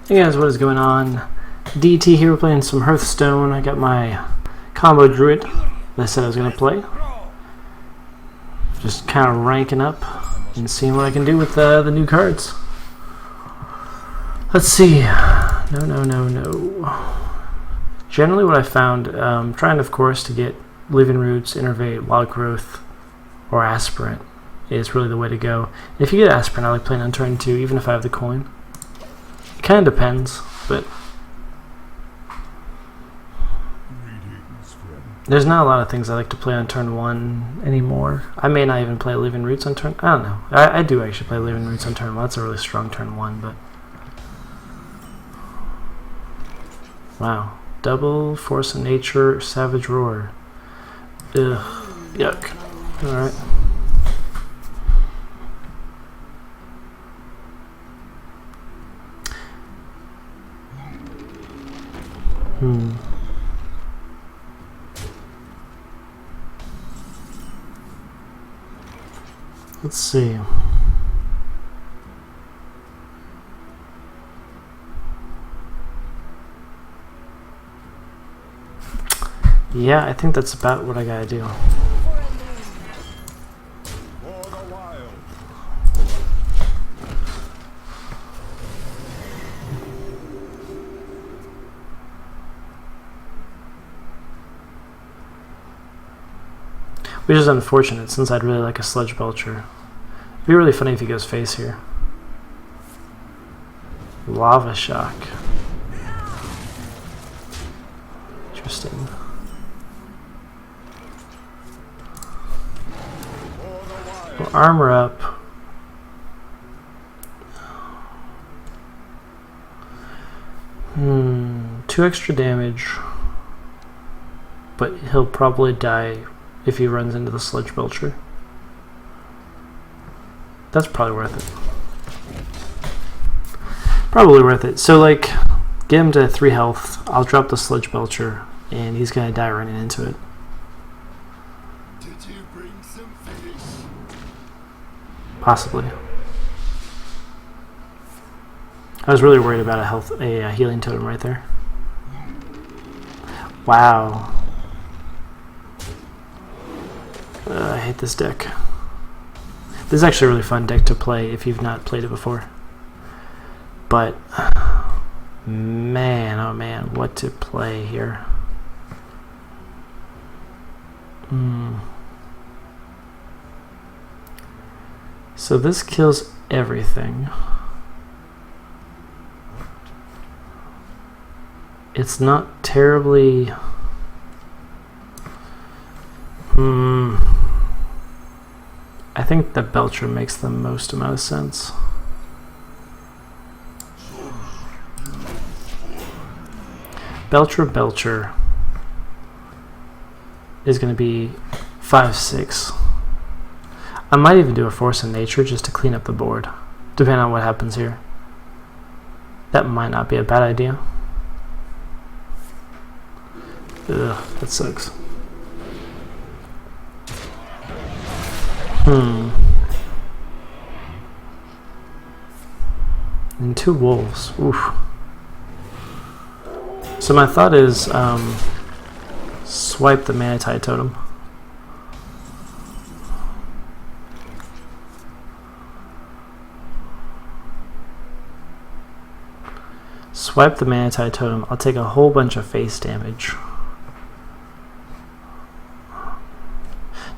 Hey guys, what is going on? DT here, we're playing some Hearthstone. I got my combo Druid that I said I was going to play. Just kind of ranking up and seeing what I can do with the new cards. Let's see. No. Generally what I found, trying of course to get Living Roots, Innervate, Wild Growth, or Aspirant is really the way to go. And if you get Aspirant, I like playing on turn 2, even if I have the coin. It kind of depends, but there's not a lot of things I like to play on turn 1 anymore. I may not even play Living Roots on turn... I don't know. I do actually play Living Roots on turn 1. That's a really strong turn 1, but... Wow. Double, Force of Nature, Savage Roar. Ugh. Yuck. Alright. Let's see. Yeah, I think that's about what I gotta do. Which is unfortunate, since I'd really like a Sludge Belcher. It'd be really funny if he goes face here. Lava Shock. Interesting. We'll armor up. Two extra damage. But he'll probably die if he runs into the Sludge Belcher. That's probably worth it. Probably worth it. So, like, get him to 3 health. I'll drop the Sludge Belcher, and he's gonna die running into it. Did you bring some fish? Possibly. I was really worried about a healing totem right there. Wow. I hate this deck. This is actually a really fun deck to play if you've not played it before. But, man, oh man, what to play here. So this kills everything. It's not terribly... I think the Belcher makes the most amount of sense. Belcher is going to be 5/6. I might even do a Force of Nature just to clean up the board, depending on what happens here. That might not be a bad idea. Ugh, that sucks. And 2 wolves. Oof. So my thought is swipe the Manatee Totem. Swipe the Manatee Totem. I'll take a whole bunch of face damage.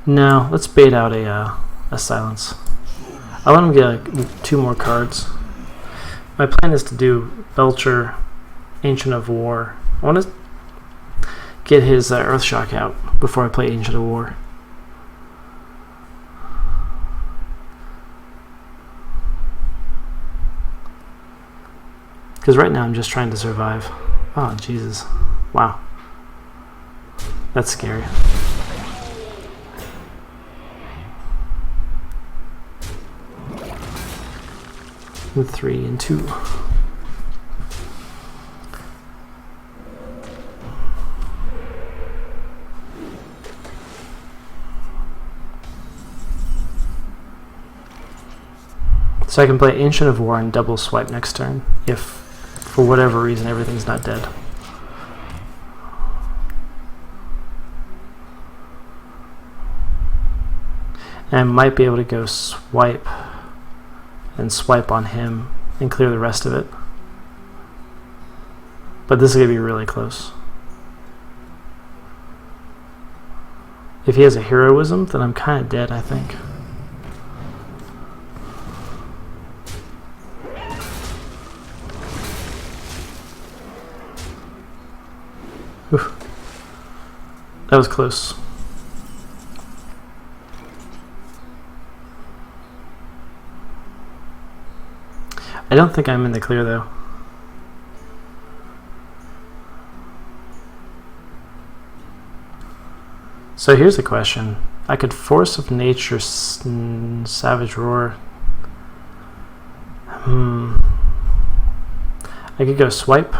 No, let's bait out a silence. I want him to get like 2 more cards. My plan is to do Belcher, Ancient of War. I want to get his Earthshock out before I play Ancient of War. Because right now I'm just trying to survive. Oh, Jesus. Wow. That's scary. And 3 and 2. So I can play Ancient of War and double swipe next turn if for whatever reason, everything's not dead. And I might be able to go swipe and swipe on him and clear the rest of it. But this is going to be really close. If he has a heroism, then I'm kind of dead, I think. Oof. That was close. I don't think I'm in the clear though. So here's the question. I could Force of Nature Savage Roar. I could go swipe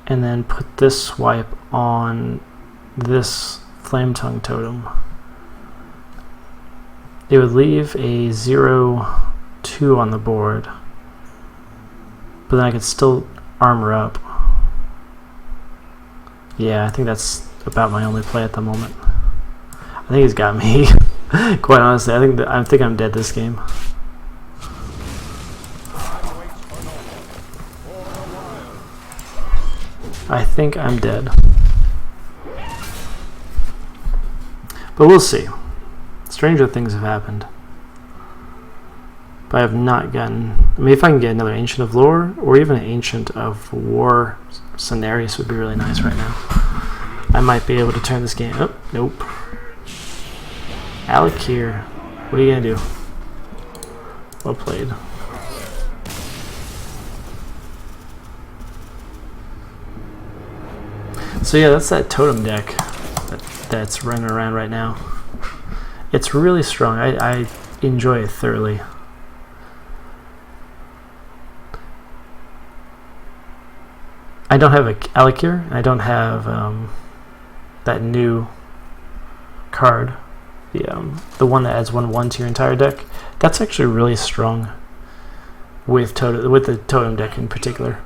and then put this swipe on this Flame Tongue Totem. It would leave a 0/2 on the board, but then I could still armor up. Yeah, I think that's about my only play at the moment. I think he's got me. Quite honestly, I think I'm dead this game. I think I'm dead. But we'll see. Stranger things have happened. But I have not gotten... I mean, if I can get another Ancient of Lore, or even an Ancient of War Cenarius would be really nice right now. I might be able to turn this game... Oh, nope. Alakir. What are you going to do? Well played. So yeah, that's that totem deck that's running around right now. It's really strong. I enjoy it thoroughly. I don't have a Alakir. I don't have that new card, the one that adds 1/1 to your entire deck. That's actually really strong with the totem deck in particular.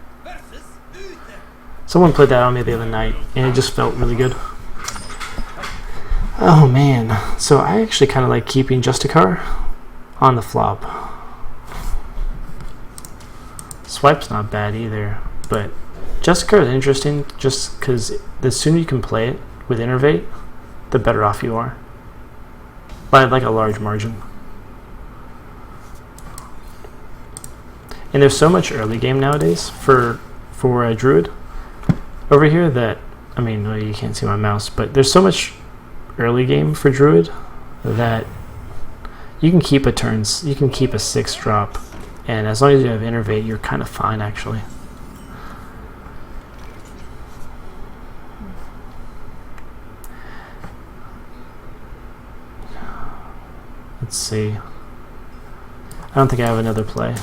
Someone played that on me the other night, and it just felt really good. Oh man, so I actually kind of like keeping Justicar on the flop. Swipe's not bad either, but Justicar is interesting just because the sooner you can play it with Innervate, the better off you are. By like a large margin. And there's so much early game nowadays for a Druid over here that, I mean, well, you can't see my mouse, but there's so much early game for Druid that you can keep a 6-drop, and as long as you have Innervate, you're kind of fine actually. Let's see. I don't think I have another play.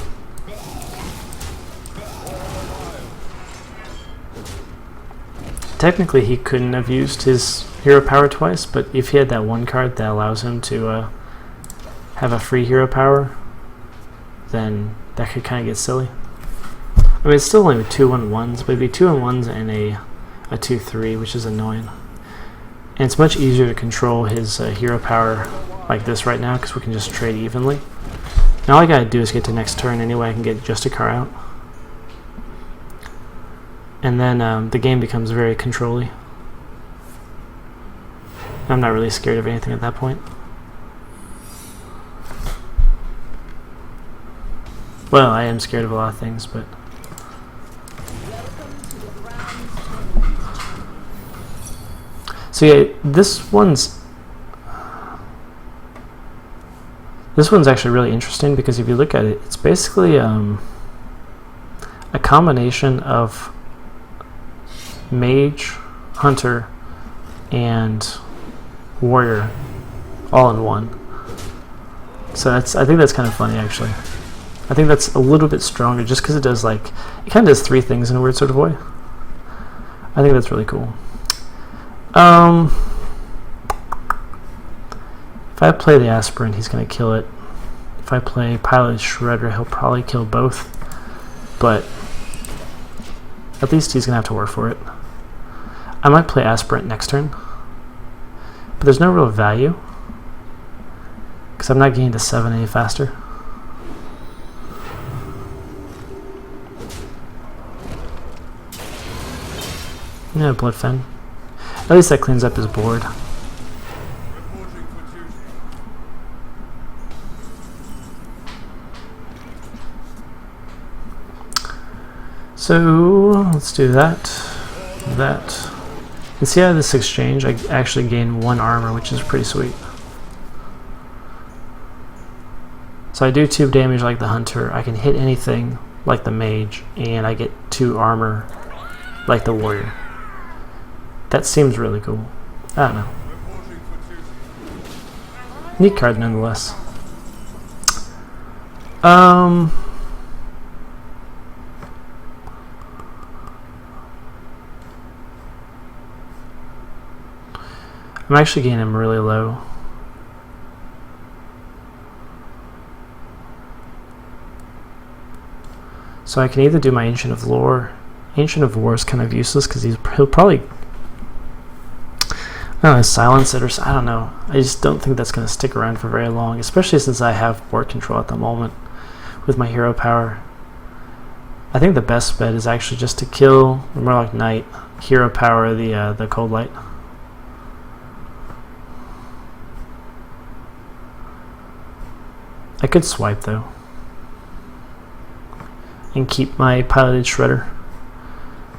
Technically, he couldn't have used his hero power twice, but if he had that one card that allows him to have a free hero power, then that could kind of get silly. I mean, it's still only 2/1/1s, but it'd be 2/1s and a 2/3, which is annoying. And it's much easier to control his hero power like this right now because we can just trade evenly. And all I gotta do is get to next turn anyway. I can get Justicar out. And then the game becomes very control-y. I'm not really scared of anything at that point. Well, I am scared of a lot of things, but... So yeah, this one's actually really interesting because if you look at it, it's basically a combination of Mage, Hunter, and Warrior all in one. So I think that's kind of funny actually. I think that's a little bit stronger just because it does it kind of does 3 things in a weird sort of way. I think that's really cool. If I play the Aspirant, he's going to kill it. If I play Pilot Shredder, he'll probably kill both. But At least he's going to have to work for it. I might play Aspirant next turn, but there's no real value because I'm not getting to 7 any faster. Yeah, Bloodfen. At least that cleans up his board. So let's do that. And see how this exchange, I actually gain 1 armor, which is pretty sweet. So I do 2 damage like the hunter. I can hit anything like the mage, and I get 2 armor like the warrior. That seems really cool. I don't know. Neat card nonetheless. I'm actually getting him really low. So I can either do my Ancient of Lore. Ancient of War is kind of useless because he'll probably, I don't know, silence it, or I don't know. I just don't think that's going to stick around for very long, especially since I have board control at the moment with my hero power. I think the best bet is actually just to kill, or more like Knight, hero power the Cold Light. I could swipe though and keep my piloted shredder,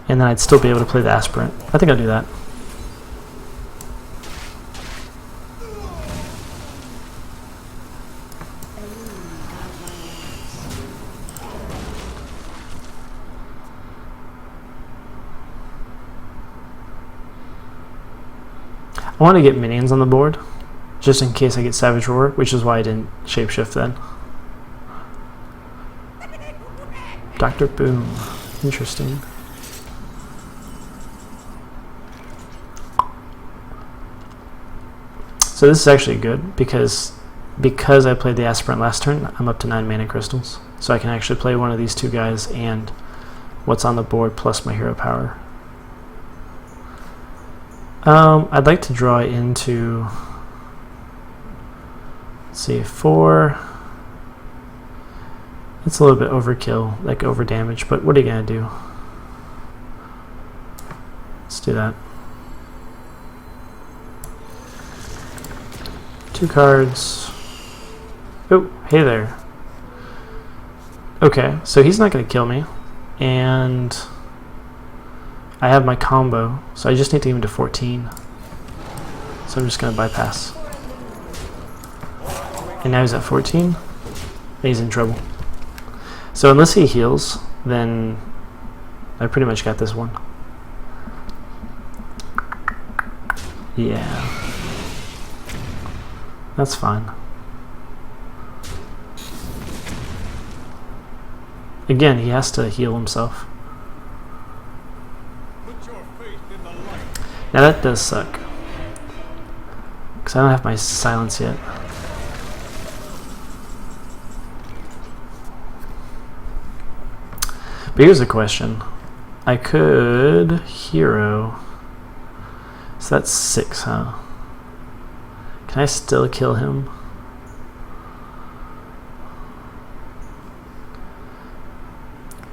and then I'd still be able to play the aspirant. I think I'll do that. I want to get minions on the board just in case I get Savage Roar, which is why I didn't shapeshift then. Dr. Boom. Interesting. So this is actually good because I played the Aspirant last turn, I'm up to 9 mana crystals. So I can actually play one of these 2 guys and what's on the board plus my hero power. I'd like to draw into, let's see, 4. It's a little bit overkill, like over damage, but what are you gonna do? Let's do that. 2 cards. Oh, hey there. Okay, so he's not gonna kill me, and I have my combo, so I just need to get him to 14. So I'm just gonna bypass. And now he's at 14, and he's in trouble. So unless he heals, then I pretty much got this one. Yeah. That's fine. Again, he has to heal himself. Now that does suck, because I don't have my silence yet. But here's a question. I could hero. So that's 6, huh? Can I still kill him?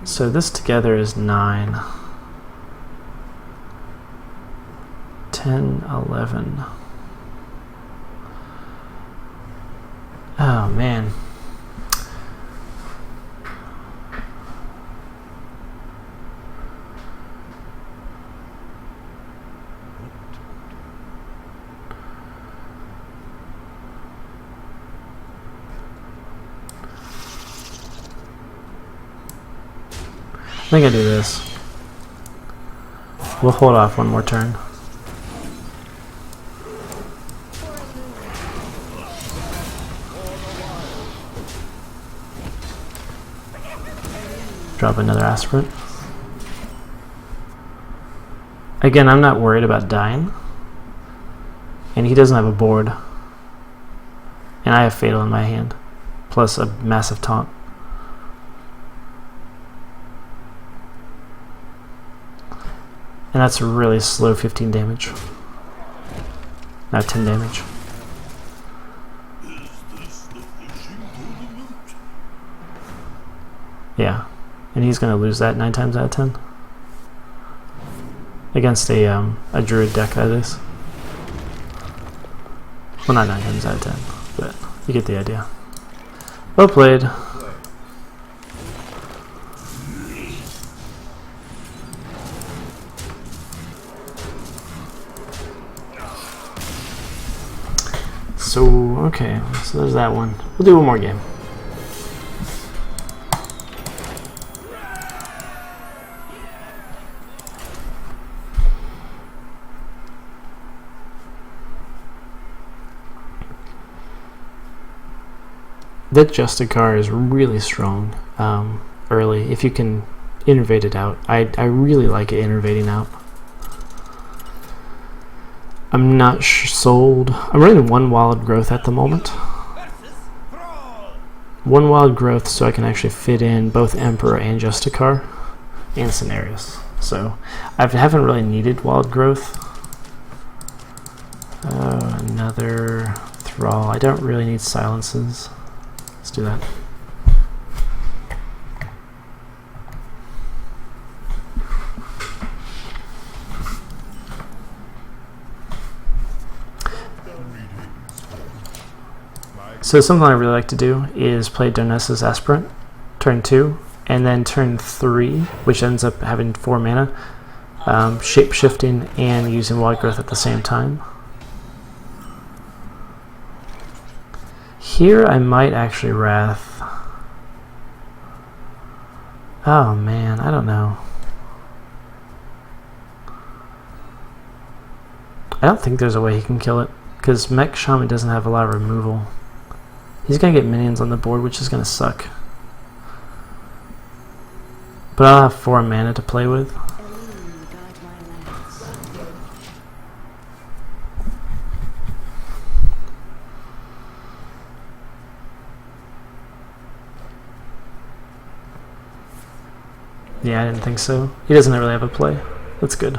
So this together is 9. 10, 11. Oh man. I think I do this. We'll hold off one more turn. Drop another aspirant. Again, I'm not worried about dying. And he doesn't have a board. And I have Fatal in my hand. Plus a massive taunt. And that's a really slow 15 damage. Now 10 damage. Yeah. And he's going to lose that 9 times out of 10. Against a Druid deck, that is. Well, not 9 times out of 10, but you get the idea. Well played. So, okay, so there's that one. We'll do one more game. That Justicar is really strong early, if you can innervate it out. I really like it innervating out. I'm not sold. I'm running 1 wild growth at the moment. 1 wild growth so I can actually fit in both Emperor and Justicar and Scenarios. So I haven't really needed wild growth. Another Thrall. I don't really need silences. Let's do that. So something I really like to do is play Donessa's Aspirant, turn 2, and then turn 3, which ends up having 4 mana, shape-shifting and using Wild Growth at the same time. Here I might actually Wrath. Oh man, I don't know. I don't think there's a way he can kill it, because Mech Shaman doesn't have a lot of removal. He's going to get minions on the board, which is going to suck. But I'll have 4 mana to play with. Yeah, I didn't think so. He doesn't really have a play. That's good.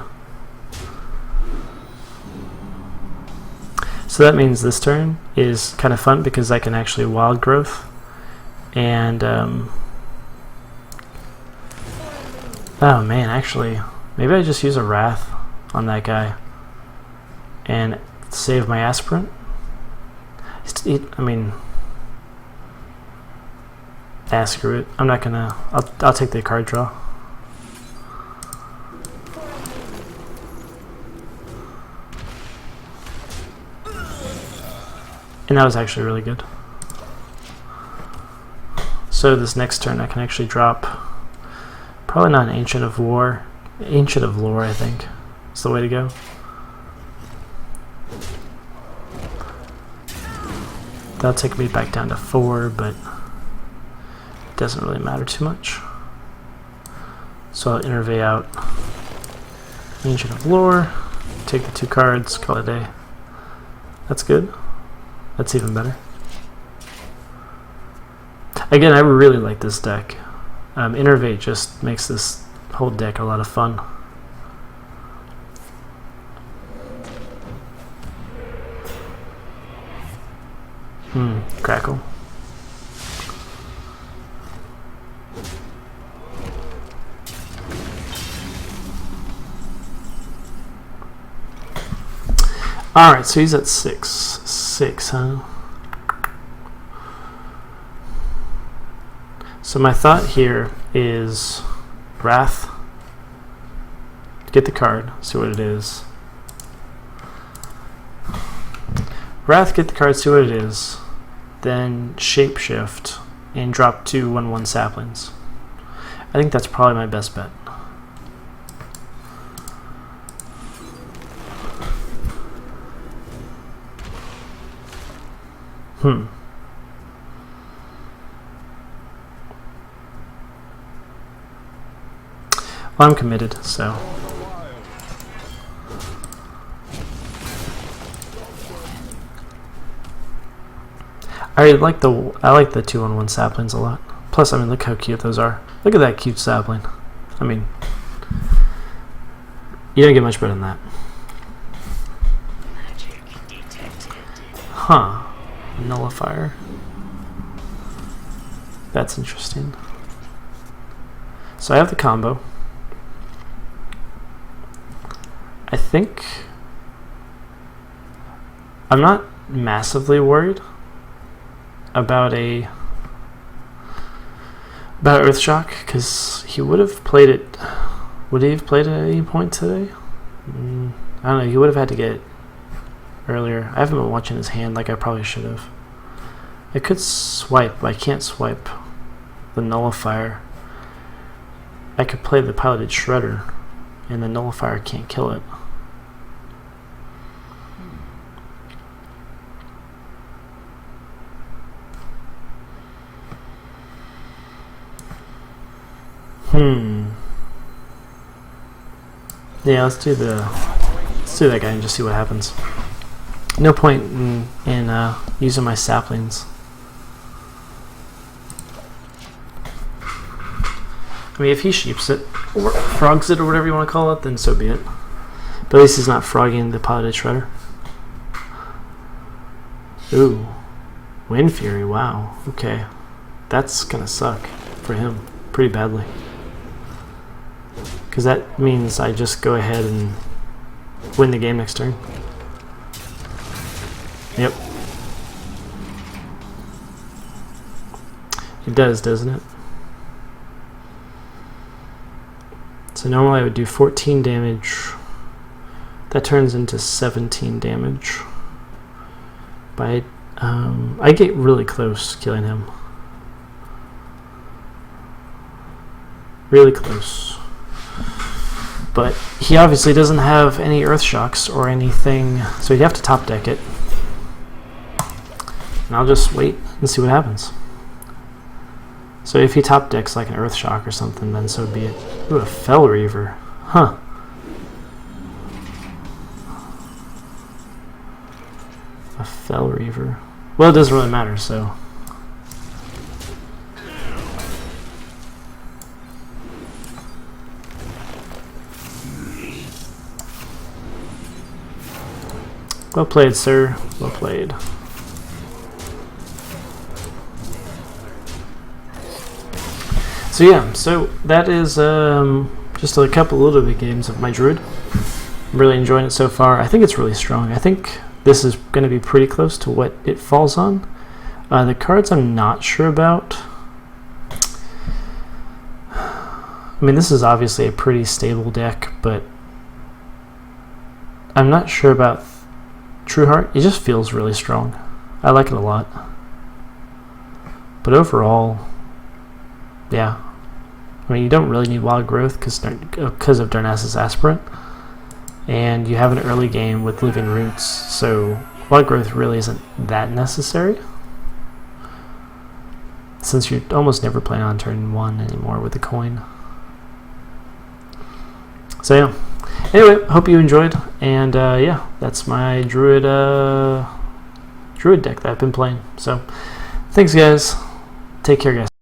So that means this turn is kind of fun because I can actually Wild Growth and oh man, actually maybe I just use a Wrath on that guy and save my Aspirant. I mean, screw it. I'm not gonna. I'll take the card draw. And that was actually really good. So this next turn I can actually drop, probably not an Ancient of War, Ancient of Lore I think is the way to go. That'll take me back down to 4, but it doesn't really matter too much. So I'll innervate out Ancient of Lore, take the 2 cards, call it a day. That's good. That's even better. Again, I really like this deck. Innervate just makes this whole deck a lot of fun. Crackle. Alright, so he's at 6. 6, huh? So my thought here is Wrath. Get the card, see what it is. Wrath, get the card, see what it is. Then Shapeshift and drop 2 1/1 saplings. I think that's probably my best bet. Well, I'm committed, so. I like the 2/1 saplings a lot. Plus, I mean, look how cute those are. Look at that cute sapling. I mean, You don't get much better than that. Huh. Nullifier. That's interesting. So I have the combo. I think I'm not massively worried about Earthshock, because he would have played it. Would he have played it at any point today? I don't know. He would have had to get it earlier. I haven't been watching his hand like I probably should have. I could swipe, but I can't swipe the Nullifier. I could play the Piloted Shredder, and the Nullifier can't kill it. Yeah, let's do that guy and just see what happens. No point in using my saplings. I mean, if he sheeps it, or frogs it, or whatever you want to call it, then so be it. But at least he's not frogging the Piloted Shredder. Ooh. Wind Fury, wow. Okay. That's gonna suck for him pretty badly. Because that means I just go ahead and win the game next turn. Yep. It does, doesn't it? So normally I would do 14 damage. That turns into 17 damage. But I get really close killing him. Really close. But he obviously doesn't have any Earth Shocks or anything, so he'd have to top deck it. And I'll just wait and see what happens. So if he top decks like an Earth Shock or something, then so be it. Ooh, a Fell Reaver. Huh. A Fell Reaver. Well, it doesn't really matter, so... Well played, sir. Well played. So yeah, so that is just a couple little bit games of my Druid. I'm really enjoying it so far. I think it's really strong. I think this is going to be pretty close to what it falls on. The cards I'm not sure about. I mean, this is obviously a pretty stable deck, but I'm not sure about True Heart. It just feels really strong. I like it a lot. But overall, yeah. I mean, you don't really need Wild Growth because of Darnassus Aspirant. And you have an early game with Living Roots, so Wild Growth really isn't that necessary. Since you're almost never playing on turn 1 anymore with the coin. So yeah. Anyway, hope you enjoyed, and yeah, that's my Druid deck that I've been playing. So, thanks guys. Take care, guys.